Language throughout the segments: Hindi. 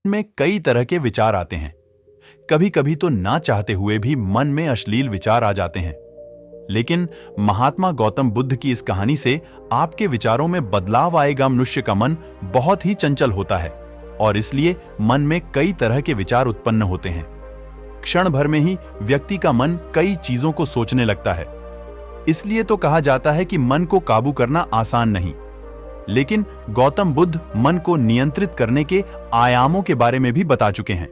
में कई तरह के विचार आते हैं। कभी कभी तो ना चाहते हुए भी मन में अश्लील विचार आ जाते हैं। लेकिन महात्मा गौतम बुद्ध की इस कहानी से आपके विचारों में बदलाव आएगा। मनुष्य का मन बहुत ही चंचल होता है और इसलिए मन में कई तरह के विचार उत्पन्न होते हैं। क्षण भर में ही व्यक्ति का मन कई चीजों को सोचने लगता है। इसलिए तो कहा जाता है कि मन को काबू करना आसान नहीं। लेकिन गौतम बुद्ध मन को नियंत्रित करने के आयामों के बारे में भी बता चुके हैं।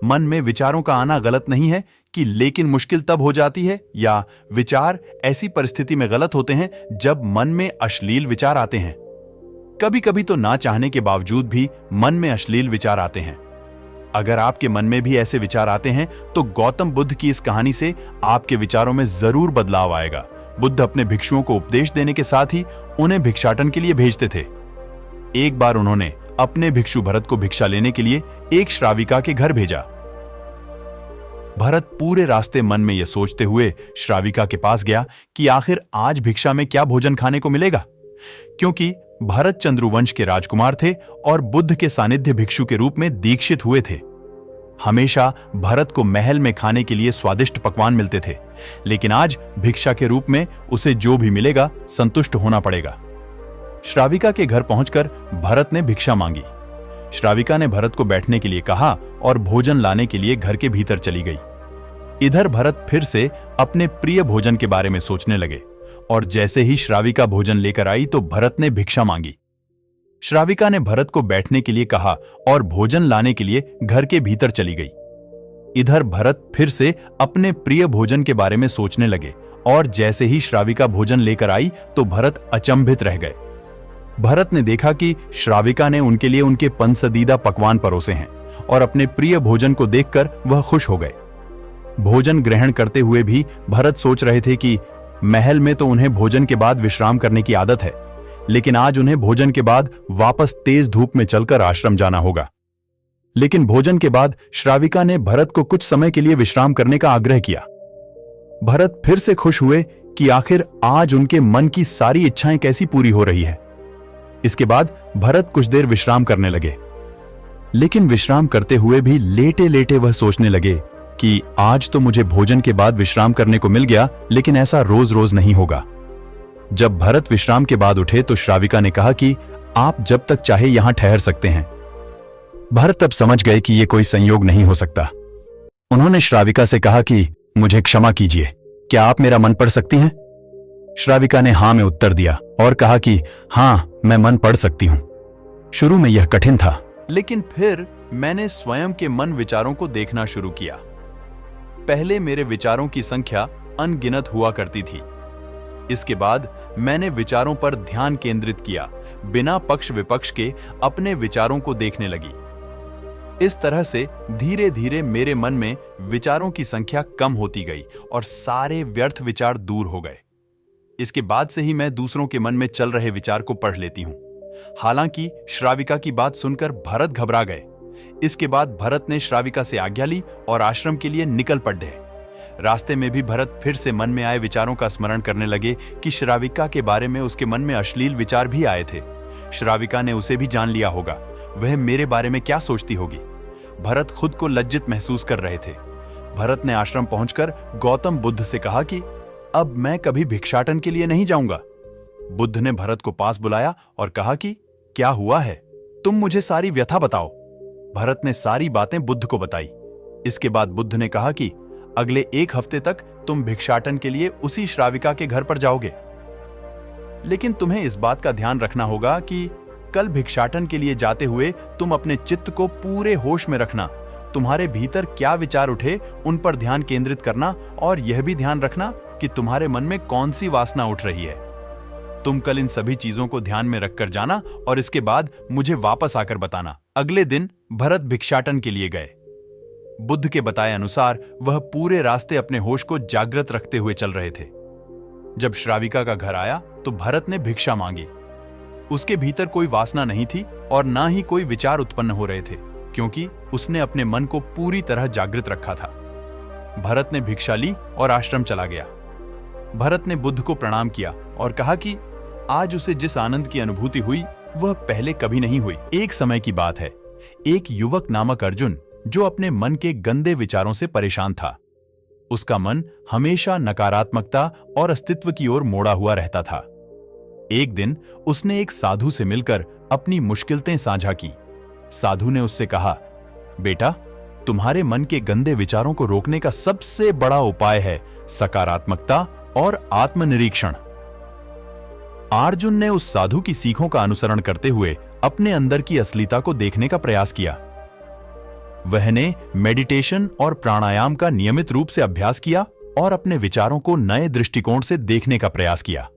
मन में विचारों का आना गलत नहीं है कि लेकिन मुश्किल तब हो जाती है या विचार ऐसी परिस्थिति में गलत होते हैं जब मन में अश्लील विचार आते हैं। कभी कभी तो ना चाहने के बावजूद भी मन में अश्लील विचार आते हैं। अगर आपके मन में भी ऐसे विचार आते हैं तो गौतम बुद्ध की इस कहानी से आपके विचारों में जरूर बदलाव आएगा। बुद्ध अपने भिक्षुओं को उपदेश देने के साथ ही उन्हें भिक्षाटन के लिए भेजते थे। एक बार उन्होंने अपने भिक्षु भरत को भिक्षा लेने के लिए एक श्राविका के घर भेजा। भरत पूरे रास्ते मन में यह सोचते हुए श्राविका के पास गया कि आखिर आज भिक्षा में क्या भोजन खाने को मिलेगा, क्योंकि भरत चंद्रवंश के राजकुमार थे और बुद्ध के सानिध्य भिक्षु के रूप में दीक्षित हुए थे। हमेशा भरत को महल में खाने के लिए स्वादिष्ट पकवान मिलते थे, लेकिन आज भिक्षा के रूप में उसे जो भी मिलेगा संतुष्ट होना पड़ेगा। श्राविका के घर पहुंचकर भरत ने भिक्षा मांगी। श्राविका ने भरत को बैठने के लिए कहा और भोजन लाने के लिए घर के भीतर चली गई। इधर भरत फिर से अपने प्रिय भोजन के बारे में सोचने लगे और जैसे ही श्राविका भोजन लेकर आई तो भरत ने भिक्षा मांगी। श्राविका ने भरत को बैठने के लिए कहा और भोजन लाने के लिए घर के भीतर चली गई। इधर भरत फिर से अपने प्रिय भोजन के बारे में सोचने लगे और जैसे ही श्राविका भोजन लेकर आई तो भरत अचंभित रह गए। भरत ने देखा कि श्राविका ने उनके लिए उनके पसंदीदा पकवान परोसे हैं और अपने प्रिय भोजन को देखकर वह खुश हो गए। भोजन ग्रहण करते हुए भी भरत सोच रहे थे कि महल में तो उन्हें भोजन के बाद विश्राम करने की आदत है, लेकिन आज उन्हें भोजन के बाद वापस तेज धूप में चलकर आश्रम जाना होगा। लेकिन भोजन के बाद श्राविका ने भरत को कुछ समय के लिए विश्राम करने का आग्रह किया। भरत फिर से खुश हुए कि आखिर आज उनके मन की सारी इच्छाएं कैसी पूरी हो रही है। इसके बाद भरत कुछ देर विश्राम करने लगे, लेकिन विश्राम करते हुए भी लेटे लेटे वह सोचने लगे कि आज तो मुझे भोजन के बाद विश्राम करने को मिल गया, लेकिन ऐसा रोज रोज नहीं होगा। जब भरत विश्राम के बाद उठे तो श्राविका ने कहा कि आप जब तक चाहे यहां ठहर सकते हैं। भरत अब समझ गए कि यह कोई संयोग नहीं हो सकता। उन्होंने श्राविका से कहा कि मुझे क्षमा कीजिए, क्या आप मेरा मन पढ़ सकती हैं? श्राविका ने हां में उत्तर दिया और कहा कि हां, मैं मन पढ़ सकती हूं। शुरू में यह कठिन था, लेकिन फिर मैंने स्वयं के मन विचारों को देखना शुरू किया। पहले मेरे विचारों की संख्या अनगिनत हुआ करती थी। इसके बाद मैंने विचारों पर ध्यान केंद्रित किया, बिना पक्ष विपक्ष के अपने विचारों को देखने लगी। इस तरह से धीरे धीरे मेरे मन में विचारों की संख्या कम होती गई और सारे व्यर्थ विचार दूर हो गए। इसके बाद से ही मैं दूसरों के मन में चल रहे विचार को पढ़ लेती हूं। हालांकि श्राविका की बात सुनकर भरत घबरा गए। इसके बाद भरत ने श्राविका से आज्ञा ली और आश्रम के लिए निकल पड़े। रास्ते में भी भरत फिर से मन में आए विचारों का स्मरण करने लगे कि श्राविका के बारे में उसके मन में अश्लील विचार भी आए थे। श्राविका ने उसे भी जान लिया होगा, वह मेरे बारे में क्या सोचती होगी। भरत खुद को लज्जित महसूस कर रहे थे। भरत ने आश्रम पहुंचकर गौतम बुद्ध से कहा कि अब मैं कभी भिक्षाटन के लिए नहीं जाऊंगा। बुद्ध ने भरत को पास बुलाया और कहा कि क्या हुआ है, तुम मुझे सारी व्यथा बताओ। भरत ने सारी बातें बुद्ध को बताई। इसके बाद बुद्ध ने कहा कि अगले 1 हफ्ते तक तुम भिक्षाटन के लिए उसी श्राविका के घर पर जाओगे, लेकिन तुम्हें इस बात का ध्यान रखना होगा कि कल भिक्षाटन के लिए जाते हुए तुम अपने चित्त को पूरे होश में रखना। तुम्हारे भीतर क्या विचार उठे उन पर ध्यान केंद्रित करना और यह भी ध्यान रखना कि तुम्हारे मन में कौन सी वासना उठ रही है। तुम कल इन सभी चीजों को ध्यान में रखकर जाना और इसके बाद मुझे वापस आकर बताना। अगले दिन भरत भिक्षाटन के लिए गए। बुद्ध के बताए अनुसार वह पूरे रास्ते अपने होश को जागृत रखते हुए चल रहे थे। जब श्राविका का घर आया तो भरत ने भिक्षा मांगी। उसके भीतर कोई वासना नहीं थी और ना ही कोई विचार उत्पन्न हो रहे थे, क्योंकि उसने अपने मन को पूरी तरह जागृत रखा था। भरत ने भिक्षा ली और आश्रम चला गया। भरत ने बुद्ध को प्रणाम किया और कहा कि आज उसे जिस आनंद की अनुभूति हुई वह पहले कभी नहीं हुई। एक समय की बात है, एक युवक नामक अर्जुन जो अपने मन के गंदे विचारों से परेशान था। उसका मन हमेशा नकारात्मकता और अस्तित्व की ओर मोड़ा हुआ रहता था। एक दिन उसने एक साधु से मिलकर अपनी मुश्किलें साझा की। साधु ने उससे कहा, बेटा, तुम्हारे मन के गंदे विचारों को रोकने का सबसे बड़ा उपाय है सकारात्मकता और आत्मनिरीक्षण। अर्जुन ने उस साधु की सीखों का अनुसरण करते हुए अपने अंदर की असलियता को देखने का प्रयास किया। वहने मेडिटेशन और प्राणायाम का नियमित रूप से अभ्यास किया और अपने विचारों को नए दृष्टिकोण से देखने का प्रयास किया।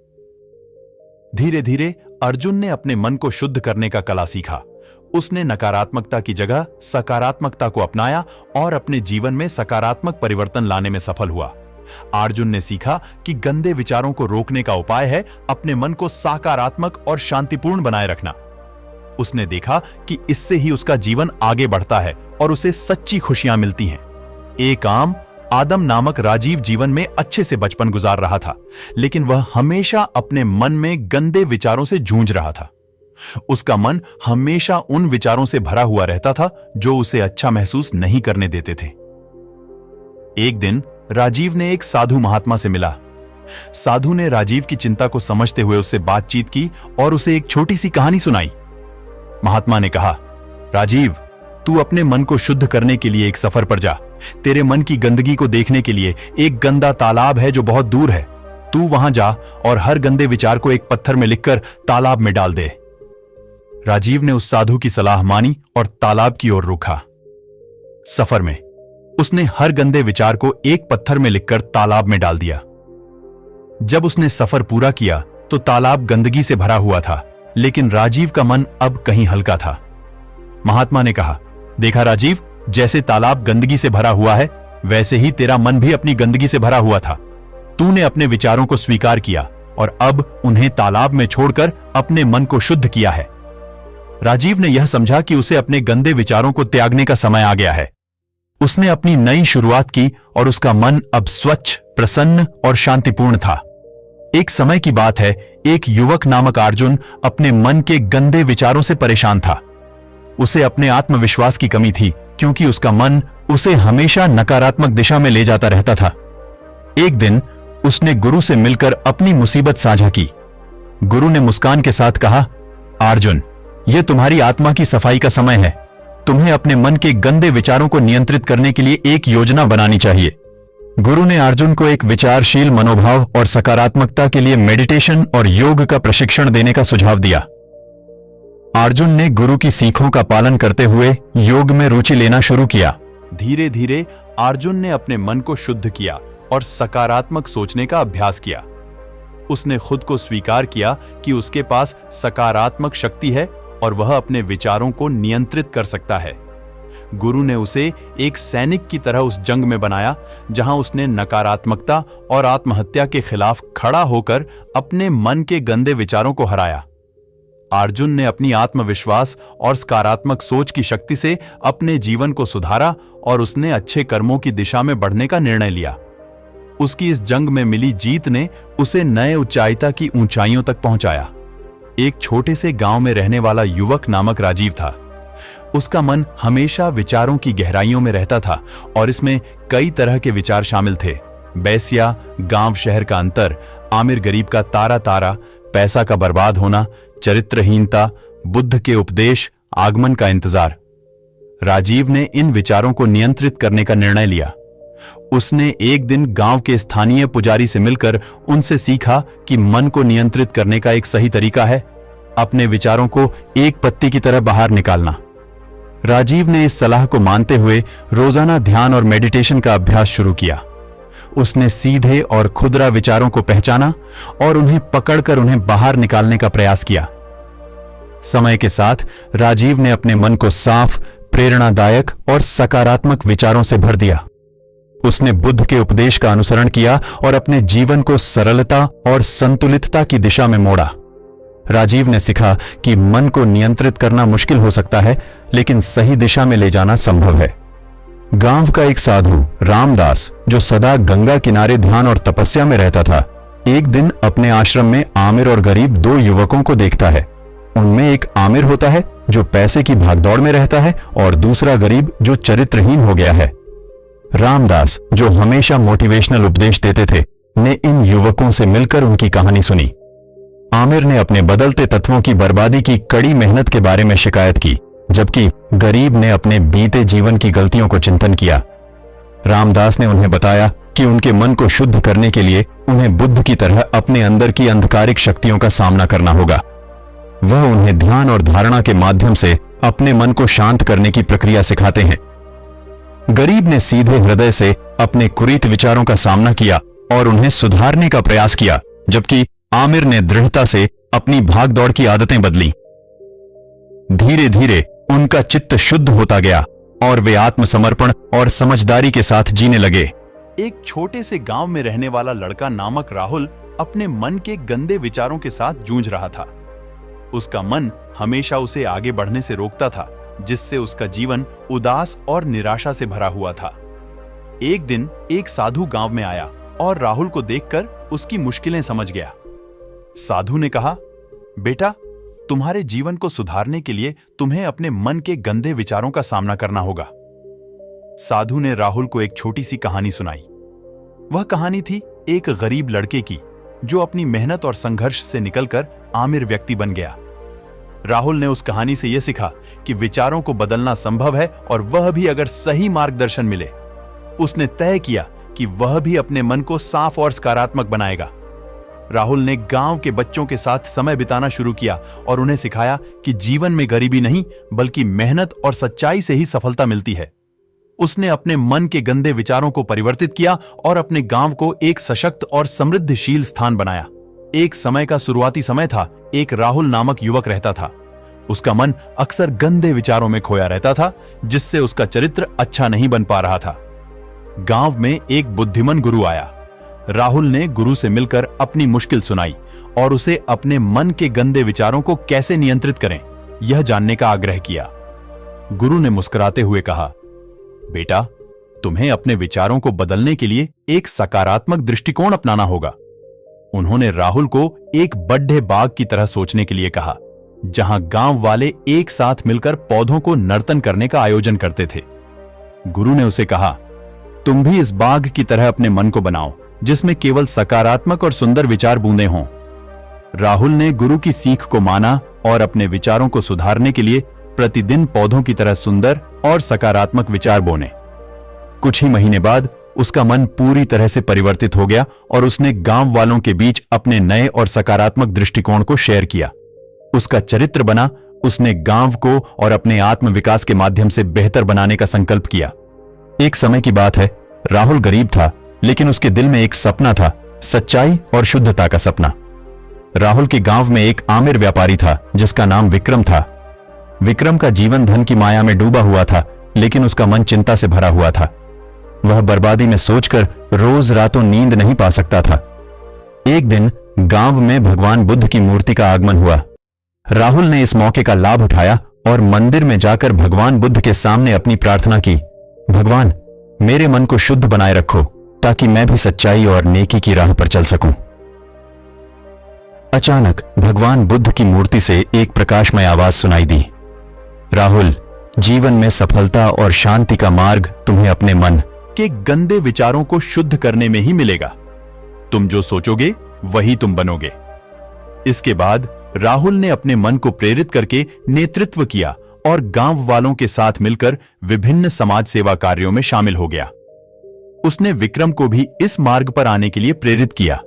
धीरे धीरे अर्जुन ने अपने मन को शुद्ध करने का कला सीखा। उसने नकारात्मकता की जगह सकारात्मकता को अपनाया और अपने जीवन में सकारात्मक परिवर्तन लाने में सफल हुआ। अर्जुन ने सीखा कि गंदे विचारों को रोकने का उपाय है अपने मन को सकारात्मक और शांतिपूर्ण बनाए रखना। उसने देखा कि इससे ही उसका जीवन आगे बढ़ता है और उसे सच्ची खुशियां मिलती हैं। एक आम आदम नामक राजीव जीवन में अच्छे से बचपन गुजार रहा था, लेकिन वह हमेशा अपने मन में गंदे विचारों से जूझ रहा था। उसका मन हमेशा उन विचारों से भरा हुआ रहता था जो उसे अच्छा महसूस नहीं करने देते थे। एक दिन राजीव ने एक साधु महात्मा से मिला। साधु ने राजीव की चिंता को समझते हुए उससे बातचीत की और उसे एक छोटी सी कहानी सुनाई। महात्मा ने कहा, राजीव, तू अपने मन को शुद्ध करने के लिए एक सफर पर जा। तेरे मन की गंदगी को देखने के लिए एक गंदा तालाब है जो बहुत दूर है। तू वहां जा और हर गंदे विचार को एक पत्थर में लिखकर तालाब में डाल दे। राजीव ने उस साधु की सलाह मानी और तालाब की ओर रुका। सफर में उसने हर गंदे विचार को एक पत्थर में लिखकर तालाब में डाल दिया। जब उसने सफर पूरा किया तो तालाब गंदगी से भरा हुआ था, लेकिन राजीव का मन अब कहीं हल्का था। महात्मा ने कहा, देखा राजीव, जैसे तालाब गंदगी से भरा हुआ है, वैसे ही तेरा मन भी अपनी गंदगी से भरा हुआ था। तूने अपने विचारों को स्वीकार किया और अब उन्हें तालाब में छोड़कर अपने मन को शुद्ध किया है। राजीव ने यह समझा कि उसे अपने गंदे विचारों को त्यागने का समय आ गया है। उसने अपनी नई शुरुआत की और उसका मन अब स्वच्छ, प्रसन्न और शांतिपूर्ण था। एक समय की बात है, एक युवक नामक अर्जुन अपने मन के गंदे विचारों से परेशान था। उसे अपने आत्मविश्वास की कमी थी, क्योंकि उसका मन उसे हमेशा नकारात्मक दिशा में ले जाता रहता था। एक दिन उसने गुरु से मिलकर अपनी मुसीबत साझा की। गुरु ने मुस्कान के साथ कहा, अर्जुन, यह तुम्हारी आत्मा की सफाई का समय है। तुम्हें अपने मन के गंदे विचारों को नियंत्रित करने के लिए एक योजना बनानी चाहिए। गुरु ने अर्जुन को एक विचारशील मनोभाव और सकारात्मकता के लिए मेडिटेशन और योग का प्रशिक्षण देने का सुझाव दिया। अर्जुन ने गुरु की सीखों का पालन करते हुए योग में रुचि लेना शुरू किया। धीरे धीरे अर्जुन ने अपने मन को शुद्ध किया और सकारात्मक सोचने का अभ्यास किया। उसने खुद को स्वीकार किया कि उसके पास सकारात्मक शक्ति है और वह अपने विचारों को नियंत्रित कर सकता है। गुरु ने उसे एक सैनिक की तरह उस जंग में बनाया जहां उसने नकारात्मकता और आत्महत्या के खिलाफ खड़ा होकर अपने मन के गंदे विचारों को हराया। अर्जुन ने अपनी आत्मविश्वास और सकारात्मक सोच की शक्ति से अपने जीवन को सुधारा और उसने अच्छे कर्मों की दिशा में बढ़ने का निर्णय लिया। उसकी इस जंग में मिली जीत ने उसे नए ऊंचाईता की ऊंचाइयों तक पहुंचाया। एक छोटे से गांव में रहने वाला युवक नामक राजीव था। उसका मन हमेशा विचारों की गहराइयों में रहता था और इसमें कई तरह के विचार शामिल थे। बैसिया, गांव शहर का अंतर, आमिर गरीब का तारा तारा, पैसा का बर्बाद होना, चरित्रहीनता, बुद्ध के उपदेश, आगमन का इंतजार। राजीव ने इन विचारों को नियंत्रित करने का निर्णय लिया। उसने एक दिन गांव के स्थानीय पुजारी से मिलकर उनसे सीखा कि मन को नियंत्रित करने का एक सही तरीका है अपने विचारों को एक पत्ती की तरह बाहर निकालना। राजीव ने इस सलाह को मानते हुए रोजाना ध्यान और मेडिटेशन का अभ्यास शुरू किया। उसने सीधे और खुदरा विचारों को पहचाना और उन्हें पकड़कर उन्हें बाहर निकालने का प्रयास किया। समय के साथ राजीव ने अपने मन को साफ, प्रेरणादायक और सकारात्मक विचारों से भर दिया। उसने बुद्ध के उपदेश का अनुसरण किया और अपने जीवन को सरलता और संतुलितता की दिशा में मोड़ा। राजीव ने सीखा कि मन को नियंत्रित करना मुश्किल हो सकता है, लेकिन सही दिशा में ले जाना संभव है। गांव का एक साधु रामदास, जो सदा गंगा किनारे ध्यान और तपस्या में रहता था, एक दिन अपने आश्रम में आमिर और गरीब दो युवकों को देखता है। उनमें एक आमिर होता है जो पैसे की भागदौड़ में रहता है और दूसरा गरीब जो चरित्रहीन हो गया है। रामदास, जो हमेशा मोटिवेशनल उपदेश देते थे, ने इन युवकों से मिलकर उनकी कहानी सुनी। आमिर ने अपने बदलते तत्वों की बर्बादी की कड़ी मेहनत के बारे में शिकायत की, जबकि गरीब ने अपने बीते जीवन की गलतियों को चिंतन किया। रामदास ने उन्हें बताया कि उनके मन को शुद्ध करने के लिए उन्हें बुद्ध की तरह अपने अंदर की अंधकारिक शक्तियों का सामना करना होगा। वह उन्हें ध्यान और धारणा के माध्यम से अपने मन को शांत करने की प्रक्रिया सिखाते हैं। गरीब ने सीधे हृदय से अपने कुरीत विचारों का सामना किया और उन्हें सुधारने का प्रयास किया, जबकि आमिर ने दृढ़ता से अपनी भागदौड़ की आदतें बदली। धीरे धीरे उनका चित्त शुद्ध होता गया और वे आत्मसमर्पण और समझदारी के साथ जीने लगे। एक छोटे से गांव में रहने वाला लड़का नामक राहुल अपने मन के गंदे विचारों के साथ जूझ रहा था। उसका मन हमेशा उसे आगे बढ़ने से रोकता था, जिससे उसका जीवन उदास और निराशा से भरा हुआ था। एक दिन एक साधु गांव में आया और राहुल को देखकर उसकी मुश्किलें समझ गया। साधु ने कहा, बेटा, तुम्हारे जीवन को सुधारने के लिए तुम्हें अपने मन के गंदे विचारों का सामना करना होगा। साधु ने राहुल को एक छोटी सी कहानी सुनाई। वह कहानी थी एक गरीब लड़के की जो अपनी मेहनत और संघर्ष से निकलकर आमिर व्यक्ति बन गया। राहुल ने उस कहानी से यह सीखा कि विचारों को बदलना संभव है, और वह भी अगर सही मार्गदर्शन मिले। उसने तय किया कि वह भी अपने मन को साफ और सकारात्मक बनाएगा। राहुल ने गांव के बच्चों के साथ समय बिताना शुरू किया और उन्हें सिखाया कि जीवन में गरीबी नहीं, बल्कि मेहनत और सच्चाई से ही सफलता मिलती है। उसने अपने मन के गंदे विचारों को परिवर्तित किया और अपने गांव को एक सशक्त और समृद्धशील स्थान बनाया। एक समय का शुरुआती समय था। एक राहुल नामक युवक रहता था। उसका मन अक्सर गंदे विचारों में खोया रहता था, जिससे उसका चरित्र अच्छा नहीं बन पा रहा था। गांव में एक बुद्धिमान गुरु आया। राहुल ने गुरु से मिलकर अपनी मुश्किल सुनाई और उसे अपने मन के गंदे विचारों को कैसे नियंत्रित करें, यह जानने का आग्रह किया। गुरु ने मुस्कुराते हुए कहा, बेटा, तुम्हें अपने विचारों को बदलने के लिए एक सकारात्मक दृष्टिकोण अपनाना होगा। उन्होंने राहुल को एक बड़े बाग की तरह सोचने के लिए कहा, जहां गांव वाले एक साथ मिलकर पौधों को नर्तन करने का आयोजन करते थे। गुरु ने उसे कहा, तुम भी इस बाग की तरह अपने मन को बनाओ, जिसमें केवल सकारात्मक और सुंदर विचार बूंदे हों। राहुल ने गुरु की सीख को माना और अपने विचारों को सुधारने के लिए प्रतिदिन पौधों की तरह सुंदर और सकारात्मक विचार बोने। कुछ ही महीने बाद उसका मन पूरी तरह से परिवर्तित हो गया और उसने गांव वालों के बीच अपने नए और सकारात्मक दृष्टिकोण को शेयर किया। उसका चरित्र बना। उसने गांव को और अपने आत्म विकास के माध्यम से बेहतर बनाने का संकल्प किया। एक समय की बात है, राहुल गरीब था, लेकिन उसके दिल में एक सपना था, सच्चाई और शुद्धता का सपना। राहुल के गांव में एक आमिर व्यापारी था जिसका नाम विक्रम था। विक्रम का जीवन धन की माया में डूबा हुआ था, लेकिन उसका मन चिंता से भरा हुआ था। वह बर्बादी में सोचकर रोज रातों नींद नहीं पा सकता था। एक दिन गांव में भगवान बुद्ध की मूर्ति का आगमन हुआ। राहुल ने इस मौके का लाभ उठाया और मंदिर में जाकर भगवान बुद्ध के सामने अपनी प्रार्थना की, भगवान, मेरे मन को शुद्ध बनाए रखो ताकि मैं भी सच्चाई और नेकी की राह पर चल सकूं। अचानक भगवान बुद्ध की मूर्ति से एक प्रकाशमय आवाज सुनाई दी, राहुल, जीवन में सफलता और शांति का मार्ग तुम्हें अपने मन के गंदे विचारों को शुद्ध करने में ही मिलेगा। तुम जो सोचोगे वही तुम बनोगे। इसके बाद राहुल ने अपने मन को प्रेरित करके नेतृत्व किया और गांव वालों के साथ मिलकर विभिन्न समाज सेवा कार्यों में शामिल हो गया। उसने विक्रम को भी इस मार्ग पर आने के लिए प्रेरित किया।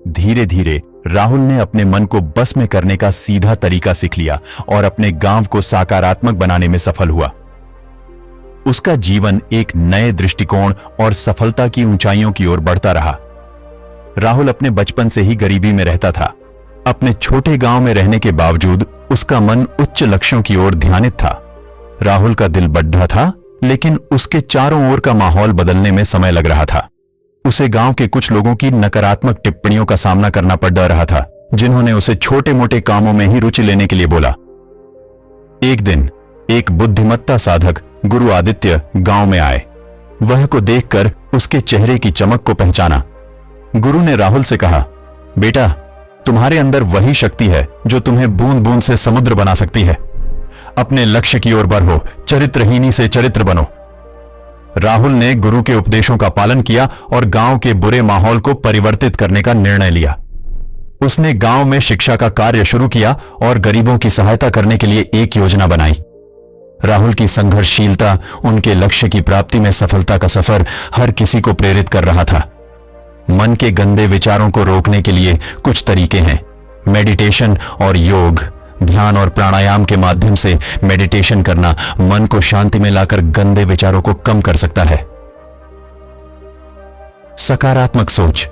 धीरे धीरे राहुल ने अपने मन को बस में करने का सीधा तरीका सीख लिया और अपने गांव को सकारात्मक बनाने में सफल हुआ। उसका जीवन एक नए दृष्टिकोण और सफलता की ऊंचाइयों की ओर बढ़ता रहा। राहुल अपने बचपन से ही गरीबी में रहता था। अपने छोटे गांव में रहने के बावजूद उसका मन उच्च लक्ष्यों की ओर ध्यानित था। राहुल का दिल बड्ढा था, लेकिन उसके चारों ओर का माहौल बदलने में समय लग रहा था। उसे गांव के कुछ लोगों की नकारात्मक टिप्पणियों का सामना करना पड़ रहा था, जिन्होंने उसे छोटे मोटे कामों में ही रुचि लेने के लिए बोला। एक दिन एक बुद्धिमत्ता साधक गुरु आदित्य गांव में आए। वह को देखकर उसके चेहरे की चमक को पहचाना। गुरु ने राहुल से कहा, बेटा, तुम्हारे अंदर वही शक्ति है जो तुम्हें बूंद बूंद से समुद्र बना सकती है। अपने लक्ष्य की ओर बढ़ो, चरित्रहीनी से चरित्र बनो। राहुल ने गुरु के उपदेशों का पालन किया और गांव के बुरे माहौल को परिवर्तित करने का निर्णय लिया। उसने गांव में शिक्षा का कार्य शुरू किया और गरीबों की सहायता करने के लिए एक योजना बनाई। राहुल की संघर्षशीलता उनके लक्ष्य की प्राप्ति में सफलता का सफर हर किसी को प्रेरित कर रहा था। मन के गंदे विचारों को रोकने के लिए कुछ तरीके हैं। मेडिटेशन और योग, ध्यान और प्राणायाम के माध्यम से मेडिटेशन करना मन को शांति में लाकर गंदे विचारों को कम कर सकता है। सकारात्मक सोच,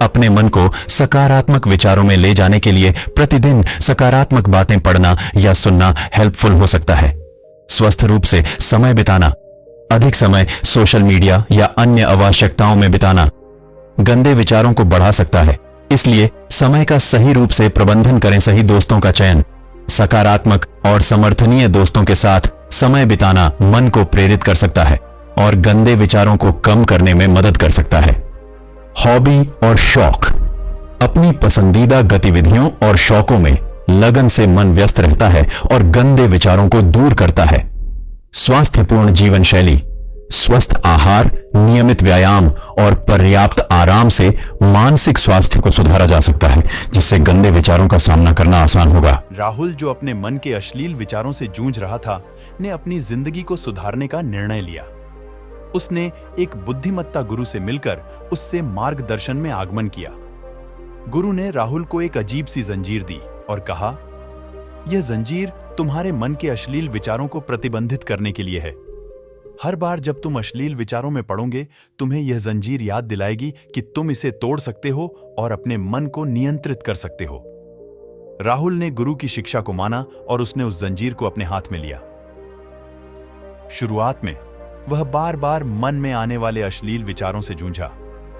अपने मन को सकारात्मक विचारों में ले जाने के लिए प्रतिदिन सकारात्मक बातें पढ़ना या सुनना हेल्पफुल हो सकता है। स्वस्थ रूप से समय बिताना, अधिक समय सोशल मीडिया या अन्य आवश्यकताओं में बिताना गंदे विचारों को बढ़ा सकता है। इसलिए समय का सही रूप से प्रबंधन करें। सही दोस्तों का चयन, सकारात्मक और समर्थनीय दोस्तों के साथ समय बिताना मन को प्रेरित कर सकता है और गंदे विचारों को कम करने में मदद कर सकता है। हॉबी और शौक, अपनी पसंदीदा गतिविधियों और शौकों में लगन से मन व्यस्त रहता है और गंदे विचारों को दूर करता है। स्वास्थ्यपूर्ण जीवन शैली, स्वस्थ आहार, नियमित व्यायाम और पर्याप्त आराम से मानसिक स्वास्थ्य को सुधारा जा सकता है, जिससे गंदे विचारों का सामना करना आसान होगा। राहुल, जो अपने मन के अश्लील विचारों से जूझ रहा था, ने अपनी जिंदगी को सुधारने का निर्णय लिया। उसने एक बुद्धिमत्ता गुरु से मिलकर उससे मार्गदर्शन में आगमन किया। गुरु ने राहुल को एक अजीब सी जंजीर दी और कहा, यह जंजीर तुम्हारे मन के अश्लील विचारों को प्रतिबंधित करने के लिए है। हर बार जब तुम अश्लील विचारों में पड़ोगे, तुम्हें यह जंजीर याद दिलाएगी कि तुम इसे तोड़ सकते हो और अपने मन को नियंत्रित कर सकते हो। राहुल ने गुरु की शिक्षा को माना और उसने उस जंजीर को अपने हाथ में लिया। शुरुआत में वह बार बार मन में आने वाले अश्लील विचारों से जूझा,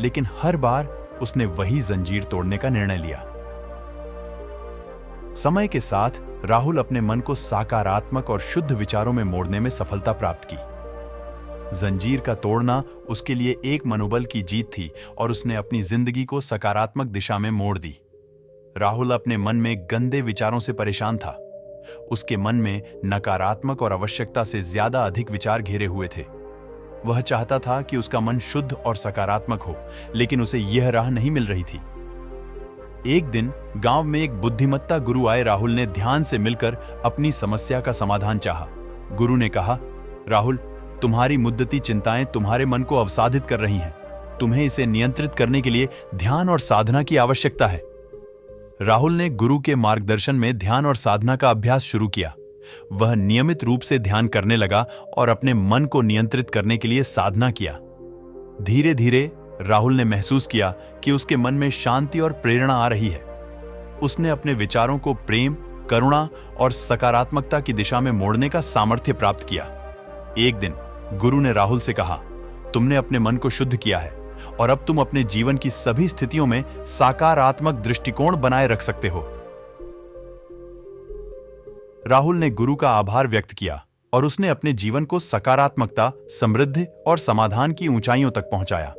लेकिन हर बार उसने वही जंजीर तोड़ने का निर्णय लिया। समय के साथ राहुल अपने मन को सकारात्मक और शुद्ध विचारों में मोड़ने में सफलता प्राप्त की। जंजीर का तोड़ना उसके लिए एक मनोबल की जीत थी और उसने अपनी जिंदगी को सकारात्मक दिशा में मोड़ दी। राहुल अपने मन में गंदे विचारों से परेशान था। उसके मन में नकारात्मक और आवश्यकता से ज्यादा अधिक विचार घेरे हुए थे। वह चाहता था कि उसका मन शुद्ध और सकारात्मक हो, लेकिन उसे यह राह नहीं मिल रही थी। एक दिन गांव में एक बुद्धिमत्ता गुरु आए। राहुल ने ध्यान से मिलकर अपनी समस्या का समाधान चाहा। गुरु ने कहा, राहुल, तुम्हारी मुद्दती चिंताएं तुम्हारे मन को अवसादित कर रही हैं। तुम्हें इसे नियंत्रित करने के लिए ध्यान और साधना की आवश्यकता है। राहुल ने गुरु के मार्गदर्शन में ध्यान और साधना का अभ्यास शुरू किया। वह नियमित रूप से ध्यान करने लगा और अपने मन को नियंत्रित करने के लिए साधना किया। धीरे धीरे राहुल ने महसूस किया कि उसके मन में शांति और प्रेरणा आ रही है। उसने अपने विचारों को प्रेम, करुणा और सकारात्मकता की दिशा में मोड़ने का सामर्थ्य प्राप्त किया। एक दिन गुरु ने राहुल से कहा, तुमने अपने मन को शुद्ध किया है और अब तुम अपने जीवन की सभी स्थितियों में सकारात्मक दृष्टिकोण बनाए रख सकते हो। राहुल ने गुरु का आभार व्यक्त किया और उसने अपने जीवन को सकारात्मकता, समृद्धि और समाधान की ऊंचाइयों तक पहुंचाया।